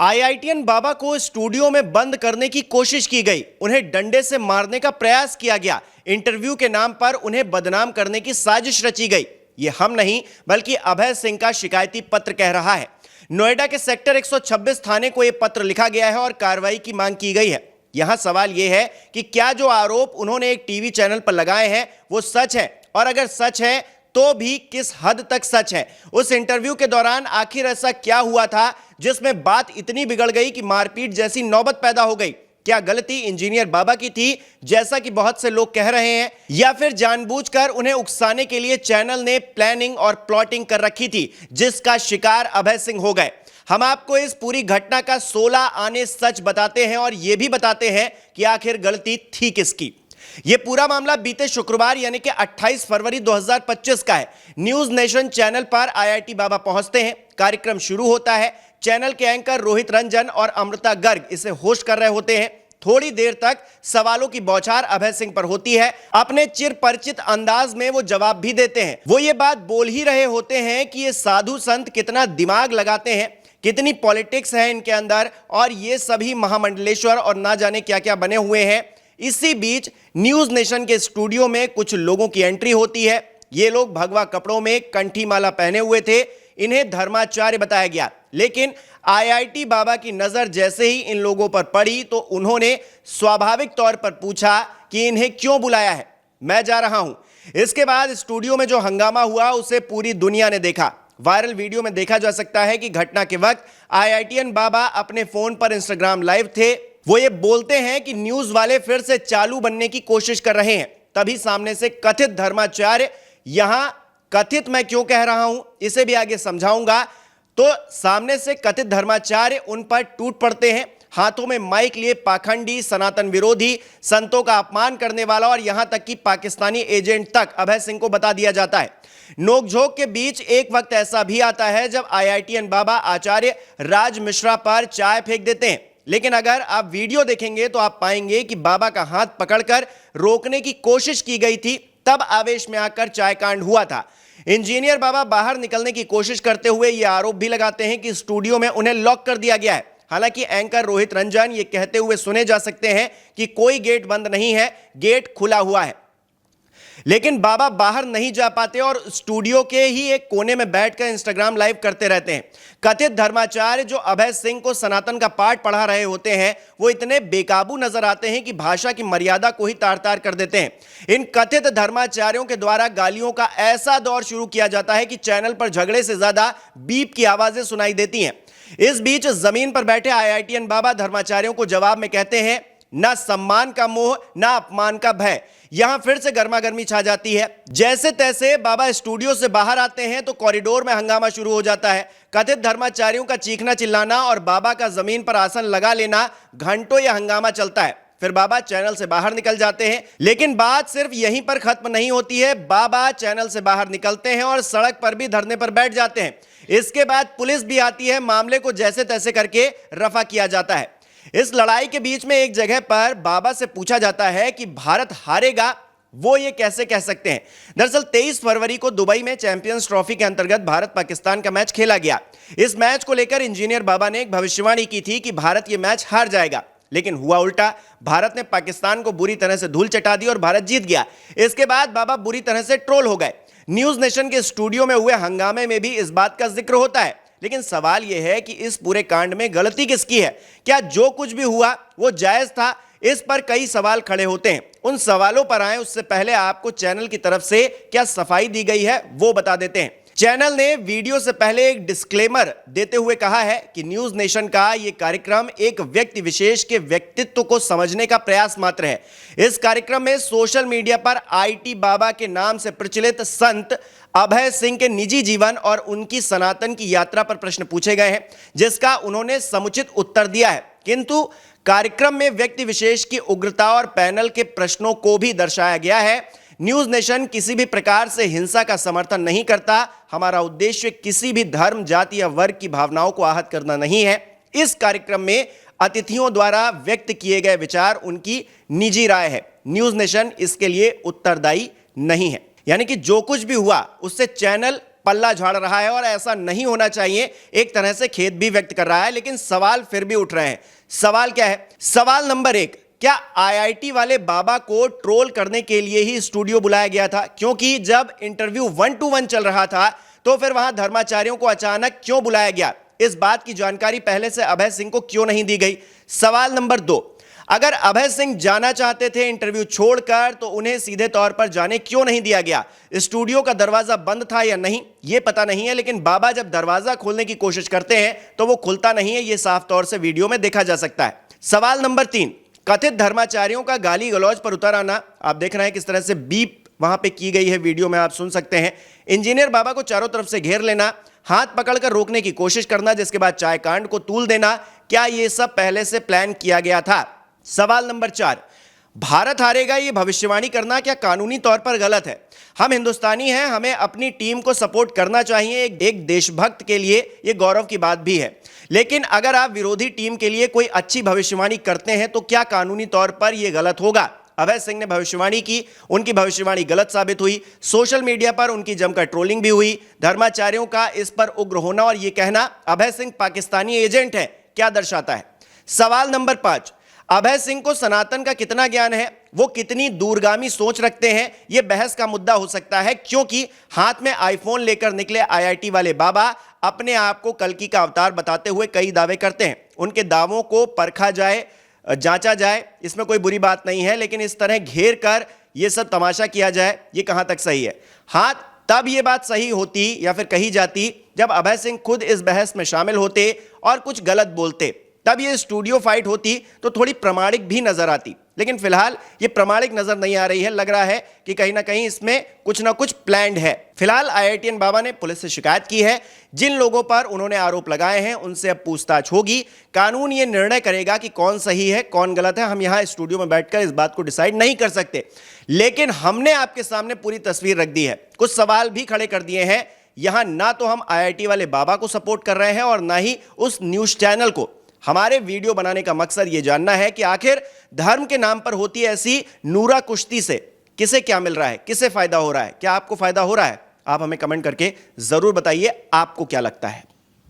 IITian बाबा को studio में बंद करने की कोशिश की गई, उन्हें डंडे से मारने का प्रयास किया गया, इंटरव्यू के नाम पर उन्हें बदनाम करने की साजिश रची गई। ये हम नहीं बल्कि अभय सिंह का शिकायती पत्र कह रहा है। नोएडा के सेक्टर 126 थाने को यह पत्र लिखा गया है और कार्रवाई की मांग की गई है। यहां सवाल यह है कि क्या जो आरोप उन्होंने एक टीवी चैनल पर लगाए हैं वो सच है, और अगर सच है तो भी किस हद तक सच है। उस इंटरव्यू के दौरान आखिर ऐसा क्या हुआ था जिसमें बात इतनी बिगड़ गई कि मारपीट जैसी नौबत पैदा हो गई। क्या गलती इंजीनियर बाबा की थी जैसा कि बहुत से लोग कह रहे हैं, या फिर जानबूझकर उन्हें उकसाने के लिए चैनल ने प्लानिंग और प्लॉटिंग कर रखी थी जिसका शिकार अभय सिंह हो गए। हम आपको इस पूरी घटना का 16 आने सच बताते हैं और यह भी बताते हैं कि आखिर गलती थी किसकी। यह पूरा मामला बीते शुक्रवार यानी कि 28 फरवरी 2025 का है। न्यूज नेशन चैनल पर आईआईटी बाबा पहुंचते हैं, कार्यक्रम शुरू होता है। चैनल के एंकर रोहित रंजन और अमृता गर्ग इसे होस्ट कर रहे होते हैं। थोड़ी देर तक सवालों की बौछार अभय सिंह पर होती है। अपने चिर परिचित अंदाज में वो जवाब भी देते हैं। वो ये बात बोल ही रहे होते हैं कि ये साधु संत कितना दिमाग लगाते हैं, कितनी पॉलिटिक्स है इनके अंदर, और ये सभी महामंडलेश्वर और ना जाने क्या क्या बने हुए हैं। इसी बीच न्यूज नेशन के स्टूडियो में कुछ लोगों की एंट्री होती है। ये लोग भगवा कपड़ों में कंठी माला पहने हुए थे। इन्हें धर्माचार्य बताया गया, लेकिन आईआईटी बाबा की नजर जैसे ही इन लोगों पर पड़ी तो उन्होंने स्वाभाविक तौर पर पूछा कि इन्हें क्यों बुलाया है, मैं जा रहा हूं। इसके बाद स्टूडियो में जो हंगामा हुआ उसे पूरी दुनिया ने देखा। वायरल वीडियो में देखा जा सकता है कि घटना के वक्त आईआईटीएन बाबा अपने फोन पर इंस्टाग्राम लाइव थे। वो ये बोलते हैं कि न्यूज वाले फिर से चालू बनने की कोशिश कर रहे हैं। तभी सामने से कथित धर्माचार्य, यहां कथित मैं क्यों कह रहा हूं इसे भी आगे समझाऊंगा, तो सामने से कथित धर्माचार्य उन पर टूट पड़ते हैं। हाथों में माइक लिए पाखंडी, सनातन विरोधी, संतों का अपमान करने वाला और यहां तक कि पाकिस्तानी एजेंट तक अभय सिंह को बता दिया जाता है। नोकझोंक के बीच एक वक्त ऐसा भी आता है जब आईआईटीएन बाबा आचार्य राज मिश्रा पर चाय फेंक देते हैं। लेकिन अगर आप वीडियो देखेंगे तो आप पाएंगे कि बाबा का हाथ पकड़कर रोकने की कोशिश की गई थी, तब आवेश में आकर चाय कांड हुआ था। इंजीनियर बाबा बाहर निकलने की कोशिश करते हुए यह आरोप भी लगाते हैं कि स्टूडियो में उन्हें लॉक कर दिया गया है। हालांकि एंकर रोहित रंजन ये कहते हुए सुने जा सकते हैं कि कोई गेट बंद नहीं है, गेट खुला हुआ है। लेकिन बाबा बाहर नहीं जा पाते और स्टूडियो के ही एक कोने में बैठकर इंस्टाग्राम लाइव करते रहते हैं। कथित धर्माचार्य जो अभय सिंह को सनातन का पाठ पढ़ा रहे होते हैं वो इतने बेकाबू नजर आते हैं कि भाषा की मर्यादा को ही तार तार कर देते हैं। इन कथित धर्माचार्यों के द्वारा गालियों का ऐसा दौर शुरू किया जाता है कि चैनल पर झगड़े से ज्यादा बीप की आवाजें सुनाई देती हैं। इस बीच जमीन पर बैठे आईआईटीएन बाबा धर्माचार्यों को जवाब में कहते हैं, ना सम्मान का मोह ना अपमान का भय। यहां फिर से गर्मागर्मी छा जाती है। जैसे तैसे बाबा स्टूडियो से बाहर आते हैं तो कॉरिडोर में हंगामा शुरू हो जाता है। कथित धर्माचार्यों का चीखना चिल्लाना और बाबा का जमीन पर आसन लगा लेना, घंटों यह हंगामा चलता है। फिर बाबा चैनल से बाहर निकल जाते हैं। लेकिन बात सिर्फ यहीं पर खत्म नहीं होती है। बाबा चैनल से बाहर निकलते हैं और सड़क पर भी धरने पर बैठ जाते हैं। इसके बाद पुलिस भी आती है। मामले को जैसे तैसे करके रफा किया जाता है। इस लड़ाई के बीच में एक जगह पर बाबा से पूछा जाता है कि भारत हारेगा, वो ये कैसे कह सकते हैं। दरअसल 23 फरवरी को दुबई में चैंपियंस ट्रॉफी के अंतर्गत भारत पाकिस्तान का मैच खेला गया। इस मैच को लेकर इंजीनियर बाबा ने एक भविष्यवाणी की थी कि भारत ये मैच हार जाएगा, लेकिन हुआ उल्टा। भारत ने पाकिस्तान को बुरी तरह से धूल चटा दी और भारत जीत गया। इसके बाद बाबा बुरी तरह से ट्रोल हो गए। न्यूज नेशन के स्टूडियो में हुए हंगामे में भी इस बात का जिक्र होता है। लेकिन सवाल यह है कि इस पूरे कांड में गलती किसकी है? क्या जो कुछ भी हुआ वो जायज था? इस पर कई सवाल खड़े होते हैं। उन सवालों पर आए उससे पहले आपको चैनल की तरफ से क्या सफाई दी गई है वो बता देते हैं। चैनल ने वीडियो से पहले एक डिस्क्लेमर देते हुए कहा है कि न्यूज नेशन का यह कार्यक्रम एक व्यक्ति विशेष के व्यक्तित्व को समझने का प्रयास मात्र है। इस कार्यक्रम में सोशल मीडिया पर आईटी बाबा के नाम से प्रचलित संत अभय सिंह के निजी जीवन और उनकी सनातन की यात्रा पर प्रश्न पूछे गए हैं, जिसका उन्होंने समुचित उत्तर दिया है। किंतु कार्यक्रम में व्यक्ति विशेष की उग्रता और पैनल के प्रश्नों को भी दर्शाया गया है। न्यूज नेशन किसी भी प्रकार से हिंसा का समर्थन नहीं करता। हमारा उद्देश्य किसी भी धर्म, जाति या वर्ग की भावनाओं को आहत करना नहीं है। इस कार्यक्रम में अतिथियों द्वारा व्यक्त किए गए विचार उनकी निजी राय है। न्यूज नेशन इसके लिए उत्तरदायी नहीं है। यानी कि जो कुछ भी हुआ उससे चैनल पल्ला झाड़ रहा है और ऐसा नहीं होना चाहिए, एक तरह से खेद भी व्यक्त कर रहा है। लेकिन सवाल फिर भी उठ रहे हैं। सवाल क्या है? सवाल नंबर 1, क्या आईआईटी वाले बाबा को ट्रोल करने के लिए ही स्टूडियो बुलाया गया था? क्योंकि जब इंटरव्यू 1-to-1 चल रहा था तो फिर वहां धर्माचार्यों को अचानक क्यों बुलाया गया? इस बात की जानकारी पहले से अभय सिंह को क्यों नहीं दी गई? सवाल नंबर 2, अगर अभय सिंह जाना चाहते थे इंटरव्यू छोड़कर तो उन्हें सीधे तौर पर जाने क्यों नहीं दिया गया? स्टूडियो का दरवाजा बंद था या नहीं, यह पता नहीं है, लेकिन बाबा जब दरवाजा खोलने की कोशिश करते हैं तो वो खुलता नहीं है, यह साफ तौर से वीडियो में देखा जा सकता है। सवाल नंबर 3, कथित धर्माचार्यों का गाली गलौज पर उतर आना। आप देख रहे हैं किस तरह से बीप वहां पे की गई है, वीडियो में आप सुन सकते हैं। इंजीनियर बाबा को चारों तरफ से घेर लेना, हाथ पकड़कर रोकने की कोशिश करना, जिसके बाद चाय कांड को तूल देना, क्या यह सब पहले से प्लान किया गया था? सवाल नंबर 4, भारत हारेगा ये भविष्यवाणी करना क्या कानूनी तौर पर गलत है? हम हिंदुस्तानी हैं, हमें अपनी टीम को सपोर्ट करना चाहिए, एक देशभक्त के लिए यह गौरव की बात भी है। लेकिन अगर आप विरोधी टीम के लिए कोई अच्छी भविष्यवाणी करते हैं तो क्या कानूनी तौर पर यह गलत होगा? अभय सिंह ने भविष्यवाणी की, उनकी भविष्यवाणी गलत साबित हुई, सोशल मीडिया पर उनकी जमकर ट्रोलिंग भी हुई। धर्माचार्यों का इस पर उग्र होना और यह कहना अभय सिंह पाकिस्तानी एजेंट है, क्या दर्शाता है? सवाल नंबर 5, अभय सिंह को सनातन का कितना ज्ञान है, वो कितनी दूरगामी सोच रखते हैं, यह बहस का मुद्दा हो सकता है, क्योंकि हाथ में आईफोन लेकर निकले आईआईटी वाले बाबा अपने आप को कल्कि का अवतार बताते हुए कई दावे करते हैं। उनके दावों को परखा जाए, जांचा जाए, इसमें कोई बुरी बात नहीं है, लेकिन इस तरह घेर कर यह सब तमाशा किया जाए, यह कहां तक सही है? हाँ, तब यह बात सही होती या फिर कही जाती जब अभय सिंह खुद इस बहस में शामिल होते और कुछ गलत बोलते, तब ये स्टूडियो फाइट होती तो थोड़ी प्रामाणिक भी नजर आती। लेकिन फिलहाल ये प्रामाणिक नजर नहीं आ रही है, लग रहा है कि कहीं ना कहीं इसमें कुछ ना कुछ प्लान्ड है। फिलहाल आईआईटीएन बाबा ने पुलिस से शिकायत की है, जिन लोगों पर उन्होंने आरोप लगाए हैं उनसे अब पूछताछ होगी। कानून ये निर्णय करेगा कि कौन सही है कौन गलत है। हम यहाँ स्टूडियो में बैठकर इस बात को डिसाइड नहीं कर सकते, लेकिन हमने आपके सामने पूरी तस्वीर रख दी है, कुछ सवाल भी खड़े कर दिए हैं। यहां ना तो हम आईआईटी वाले बाबा को सपोर्ट कर रहे हैं और ना ही उस न्यूज चैनल को। हमारे वीडियो बनाने का मकसद यह जानना है कि आखिर धर्म के नाम पर होती ऐसी नूरा कुश्ती से किसे क्या मिल रहा है, किसे फायदा हो रहा है? क्या आपको फायदा हो रहा है? आप हमें कमेंट करके जरूर बताइए आपको क्या लगता है।